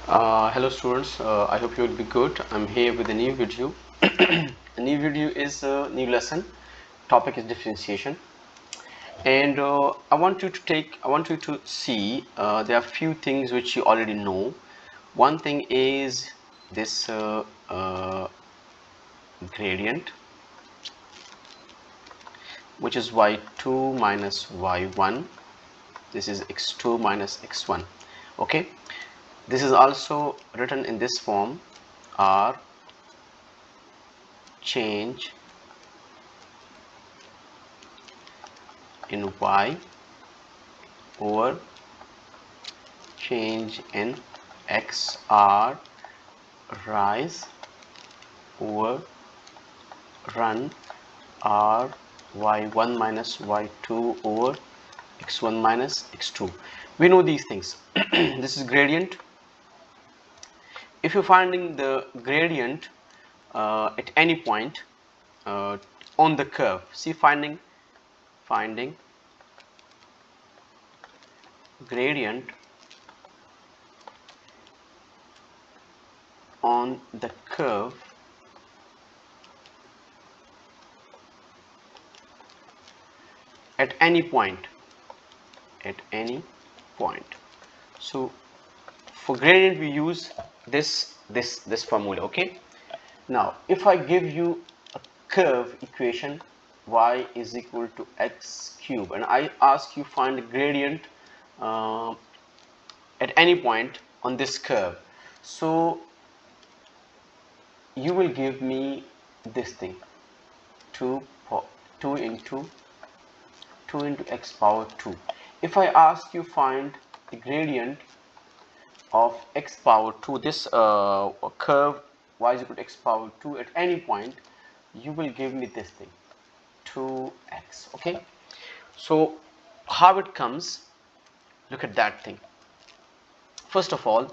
Hello students, I hope you will be good. I'm here with a new video. A new video is a new lesson. Topic is differentiation, and I want you to see there are few things which you already know. One thing is this gradient, which is y2 minus y1. This is x2 minus x1. Okay, this is also written in this form: r change in y over change in x, r rise over run r y1 minus y2 over x1 minus x2. We know these things. This is gradient. If you're finding the gradient at any point on the curve, see, finding gradient on the curve at any point. So for gradient we use this formula. Okay, now if I give you a curve equation, y is equal to x cube, and I ask you find the gradient at any point on this curve, so you will give me this thing, 2 into x power 2. If I ask you find the gradient of x power 2, this curve y is equal to x power 2 at any point, you will give me this thing, 2x. Okay, so how it comes, look at that thing. First of all,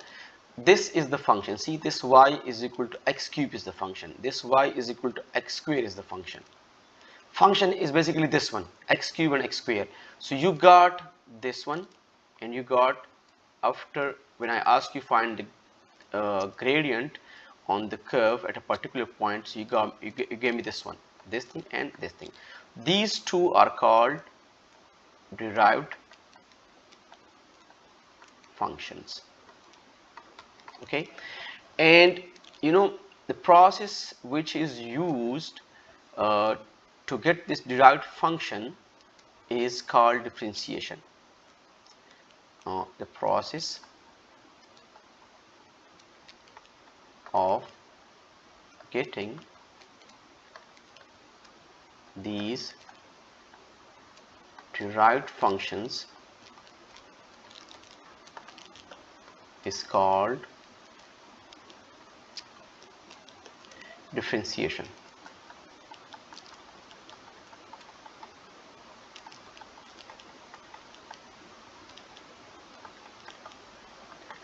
this is the function. See, this y is equal to x cube is the function, this y is equal to x square is the function. Function is basically this one, x cube and x square. So you got this one, and you got, after when I ask you find the gradient on the curve at a particular point, so you gave me this one, this thing and this thing. These two are called derived functions. Okay, and you know the process which is used to get this derived function is called differentiation. The process of getting these derived functions is called differentiation.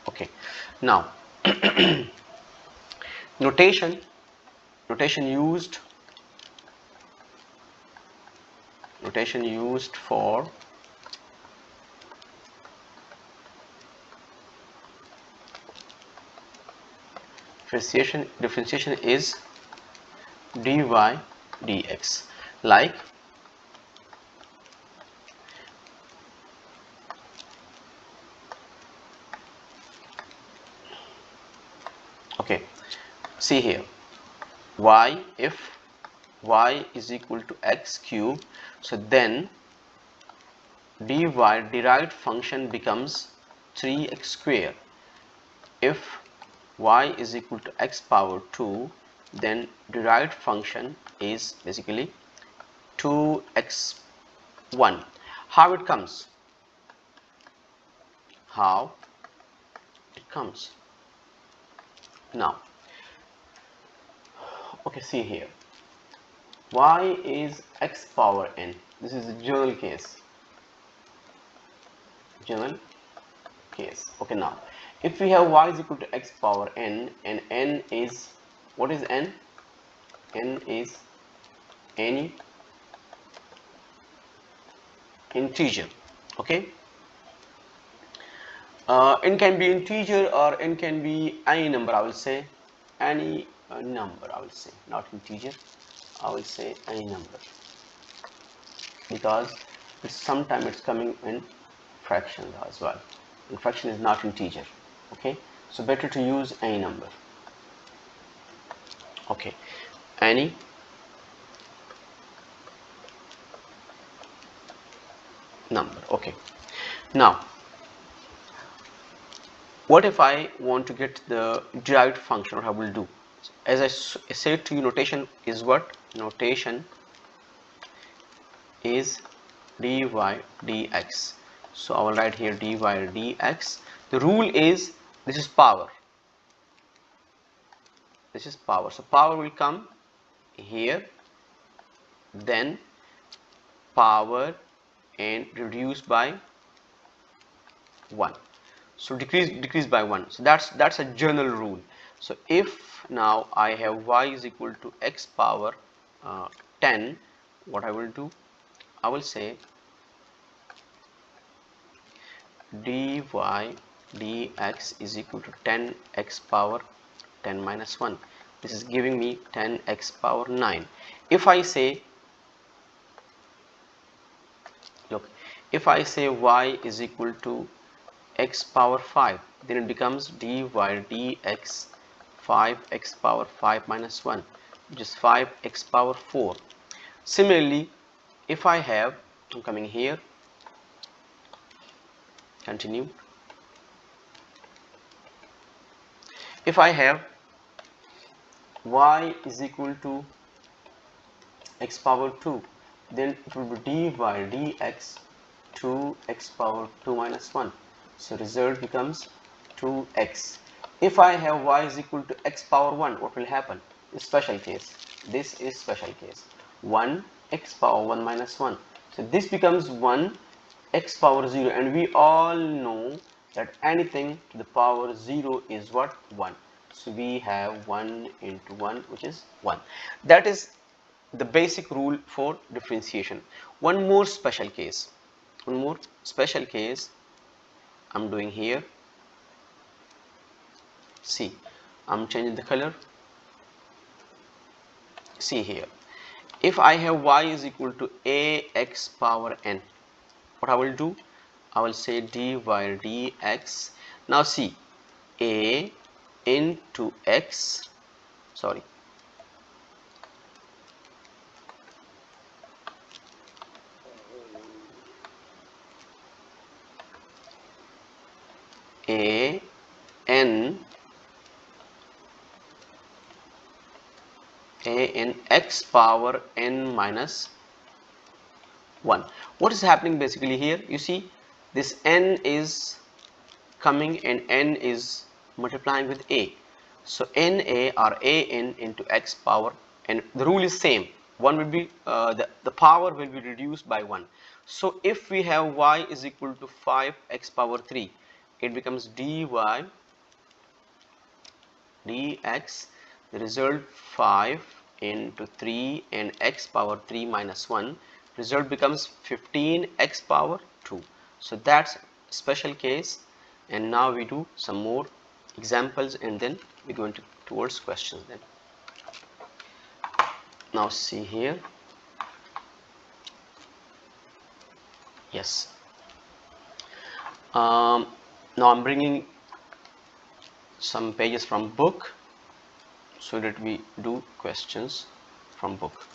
Okay, now notation used for differentiation is dy dx. Like, okay, see here, if y is equal to x cube, so then dy derived function becomes 3x square. If y is equal to x power 2, then derived function is basically 2x1. How it comes? Now, okay, see here, y is x power n. This is a general case. Okay, now if we have y is equal to x power n, and n is, what is n? N is any integer. Okay, N can be integer or N can be any number. I will say any number. I will say not integer. I will say any number because sometimes it's coming in fractions as well. And fraction is not integer. Okay, so better to use any number. Okay, any number. Okay, now what if I want to get the derived function? What I will do, as I said to you, notation is what? Notation is dy dx. So I will write here dy dx. The rule is this is power. This is power. So power will come here, then power and reduce by 1. So decrease by 1. So that's a general rule. So if now I have y is equal to x power 10, what I will do, I will say dy dx is equal to 10x power 10 minus 1. This is giving me 10x power 9. If I say, look, if I say y is equal to x power 5, then it becomes dy dx 5x power 5 minus 1, which is 5x power 4. Similarly, if I have, I'm coming here, continue. If I have y is equal to x power 2, then it will be dy dx 2x power 2 minus 1. So result becomes 2x. If I have y is equal to x power 1, what will happen? Special case. This is special case. 1 x power 1 minus 1. So this becomes 1 x power 0, and we all know that anything to the power 0 is what? 1. So we have 1 into 1, which is 1. That is the basic rule for differentiation. One more special case. One more special case I'm doing here. See, I'm changing the color. See here, if I have y is equal to ax power n, what I will do, I will say dy dx. Now see, a into x, sorry, a n x power n minus 1. What is happening basically here? You see, this n is coming and n is multiplying with a. So na or an into x power, and the rule is same. One will be the power will be reduced by 1. So if we have y is equal to 5x power 3, it becomes dy dx, the result 5 into 3 and x power 3 minus 1, result becomes 15x power 2. So that's special case. And now we do some more examples, and then we go into towards questions. Then now see here, yes, now I'm bringing some pages from book so that we do questions from book.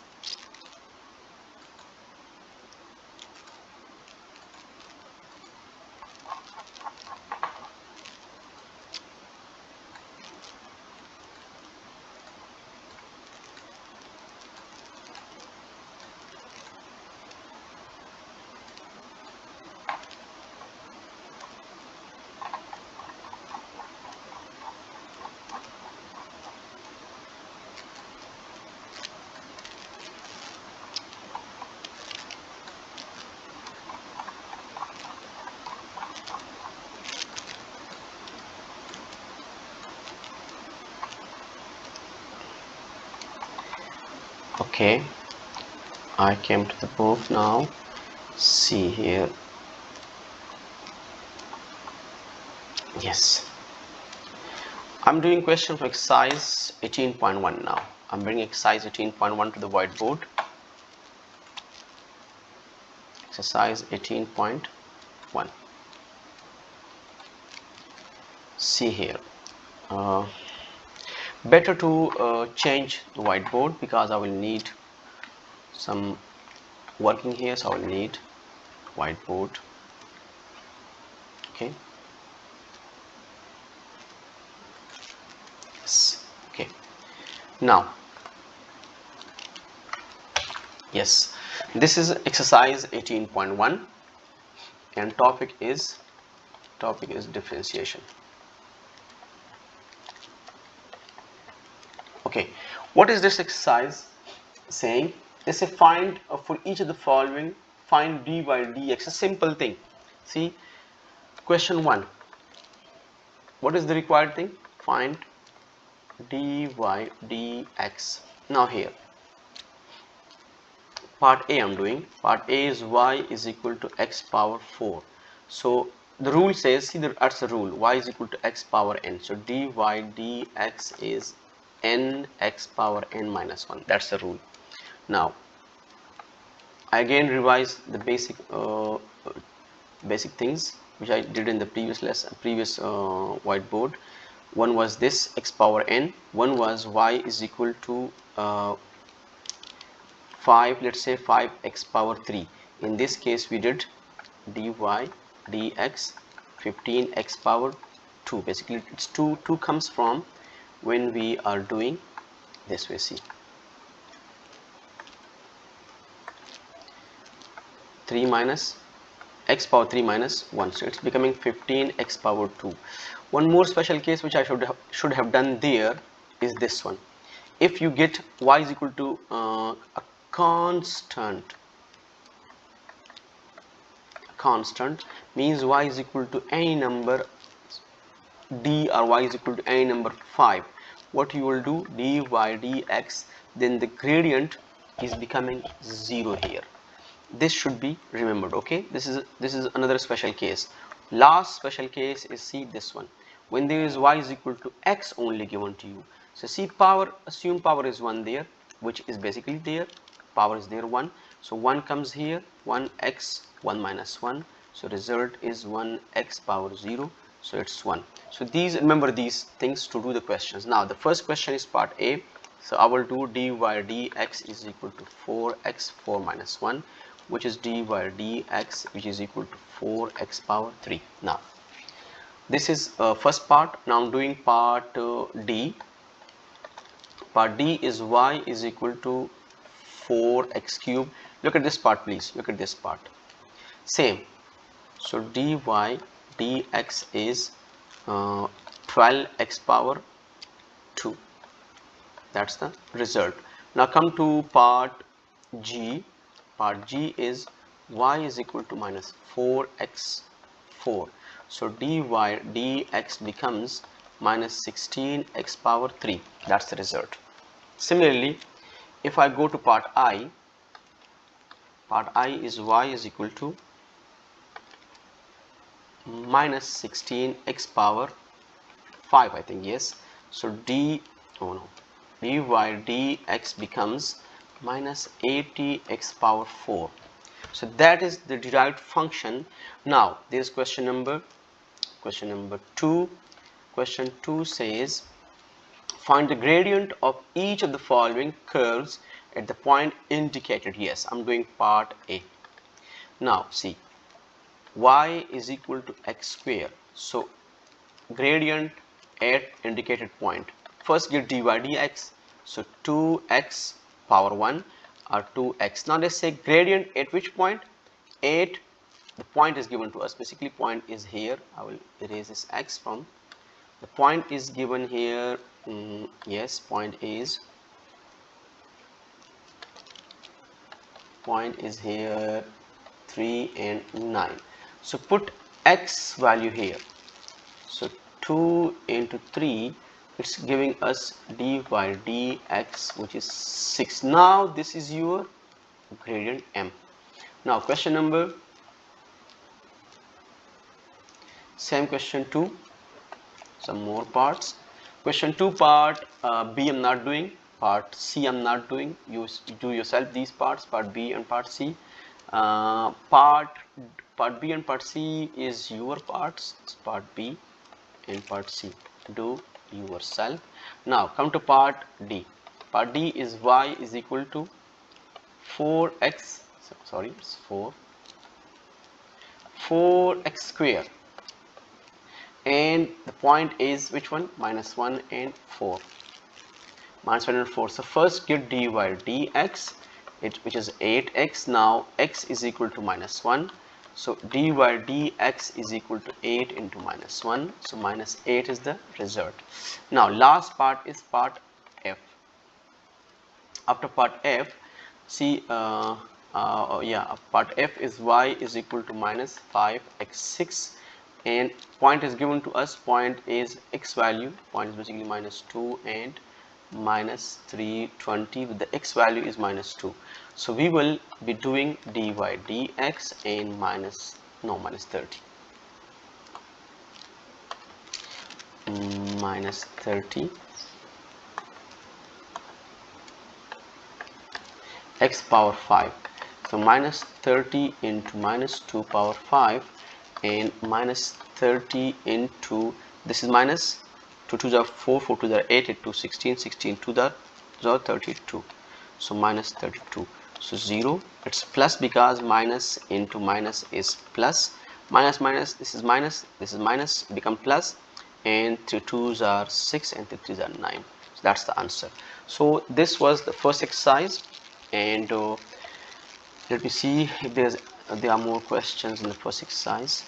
Okay, I came to the book now. See here, Yes, I'm doing question for exercise 18.1 now. I'm bringing exercise 18.1 to the whiteboard. Exercise 18.1. See here. Better to change the whiteboard because I will need some working here, so I will need whiteboard. Okay. Yes. Okay. Now, yes, this is exercise 18.1 and topic is differentiation. Okay, what is this exercise saying? They say find for each of the following, find dy dx, a simple thing. See, question 1, what is the required thing? Find dy dx. Now here, part A I'm doing. Part A is y is equal to x power 4. So the rule says, see, that's the rule, y is equal to x power n. So dy dx is n x power n minus 1. That's the rule. Now I again revise the basic things which I did in the previous lesson, whiteboard. One was this x power n, one was y is equal to 5, let's say 5x power 3. In this case we did dy dx 15x power 2. Basically it's 2 comes from when we are doing this way. See, 3 minus x power 3 minus 1, so it's becoming 15x power 2. One more special case which I should have done there is this one. If you get y is equal to a constant means y is equal to any number d, or y is equal to any number 5, what you will do, dy dx, then the gradient is becoming 0 here. This should be remembered. Okay, this is another special case. Last special case is, see, this one, when there is y is equal to x only given to you. So see, power, assume power is 1 there, which is basically there, power is there 1, so 1 comes here, 1x 1 minus 1, so result is 1x power 0, so it's 1. So these, remember these things to do the questions. Now the first question is part A, so I will do dy dx is equal to 4x 4 minus 1, which is dy dx, which is equal to 4x power 3. Now this is first part. Now I'm doing part D. Part D is y is equal to 4x cube. Look at this part, please. Look at this part. Same. So dy dx is 12x power 2. That's the result. Now come to part G. Part G is y is equal to minus 4x 4. So dy dx becomes minus 16x power 3. That's the result. Similarly, if I go to part I is y is equal to minus 16x power 5, I think, yes. So dy dx becomes minus 80x power 4. So that is the derived function. Now there is question number 2. Question 2 says find the gradient of each of the following curves at the point indicated. Yes, I'm doing part A. Now see, y is equal to x square, so gradient at indicated point. First get dy dx, so 2x power 1 or 2x. Now let's say gradient at which point? At the point is given to us. Basically point is here. I will erase this x from the point is given here. Yes, point is here 3 and 9. So put x value here. So 2 into 3, it's giving us dy dx, which is 6. Now this is your gradient m. Now question number, same question 2. some more parts. Question 2 part B I'm not doing, part C I'm not doing. You do yourself these parts, part B and part C. Part B and part C is your parts. It's part B and part C. Do yourself. Now come to part D. Part D is y is equal to 4x. Sorry, it's 4x square, and the point is which one? -1 and 4. -1 and 4. So first get dy dx, which is 8x. Now x is equal to -1. So dy dx is equal to 8 into -1. So -8 is the result. Now last part is part F. After part F, see part F is y is equal to -5x6, and point is given to us. Point is x value. Point is basically -2 and -320, with the x value is -2. So we will be doing dy dx and -30 x power 5. So -30 into -2 power 5, and -30 into, this is minus 2 to the 4, 4 to the 8, 8 to 16, 16 to the 32. So -32. So 0. It's plus because minus into minus is plus. Minus minus, this is minus, become plus, and 3 2s are 6 and 3 3s are 9. So that's the answer. So this was the first exercise, and let me see if there are more questions in the first exercise.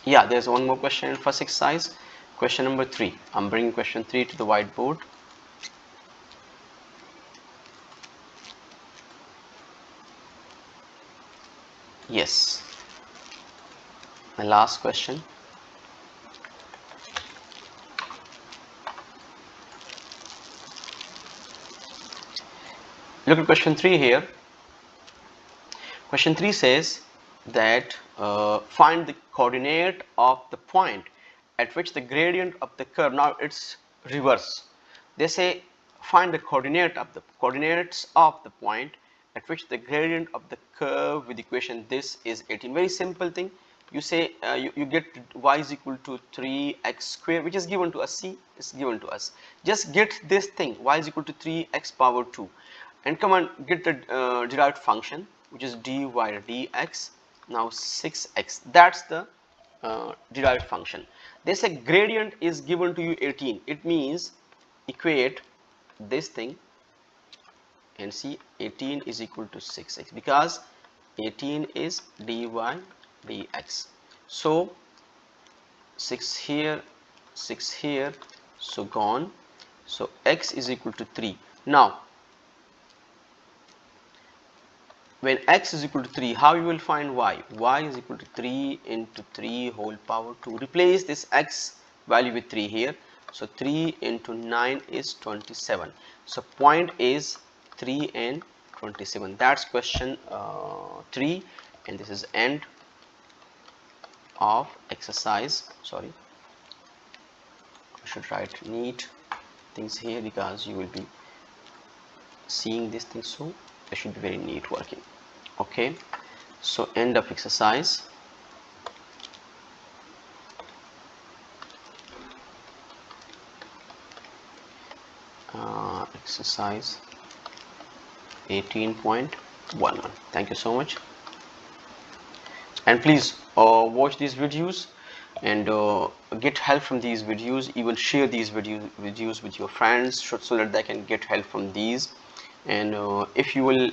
Yeah, there's one more question in first exercise. Question number 3. I'm bringing question 3 to the whiteboard. Yes, the last question. Look at question 3 here. Question 3 says that find the coordinate of the point at which the gradient of the curve, now it's reverse. They say find the coordinates of the point at which the gradient of the curve with equation this is 18. Very simple thing. You say you get y is equal to 3x square, which is given to us. See, it's given to us. Just get this thing, y is equal to 3x power 2, and come on, get the derived function, which is dy dx. Now 6x, that's the derived function. They say gradient is given to you 18. It means equate this thing and see 18 is equal to 6x, because 18 is dy dx. So 6 here, 6 here, so gone. So x is equal to 3. Now when x is equal to 3, how you will find y? Y is equal to 3 into 3 whole power 2. Replace this x value with 3 here. So 3 into 9 is 27. So point is 3 and 27. That's question 3, and this is end of exercise. Sorry, I should write neat things here because you will be seeing this thing, so it should be very neat working. Okay, so end of exercise. Exercise 18.11. Thank you so much, and please watch these videos and get help from these videos. You will share these videos with your friends so that they can get help from these. And if you will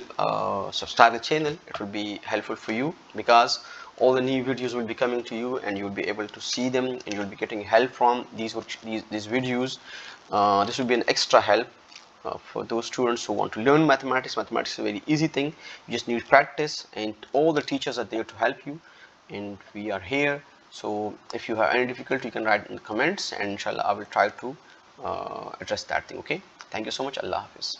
subscribe the channel, it will be helpful for you, because all the new videos will be coming to you and you will be able to see them, and you will be getting help from these videos. This will be an extra help for those students who want to learn mathematics. Mathematics is a very easy thing. You just need practice, and all the teachers are there to help you, and we are here. So if you have any difficulty, you can write in the comments, and inshallah I will try to address that thing. Okay, thank you so much. Allah Hafiz.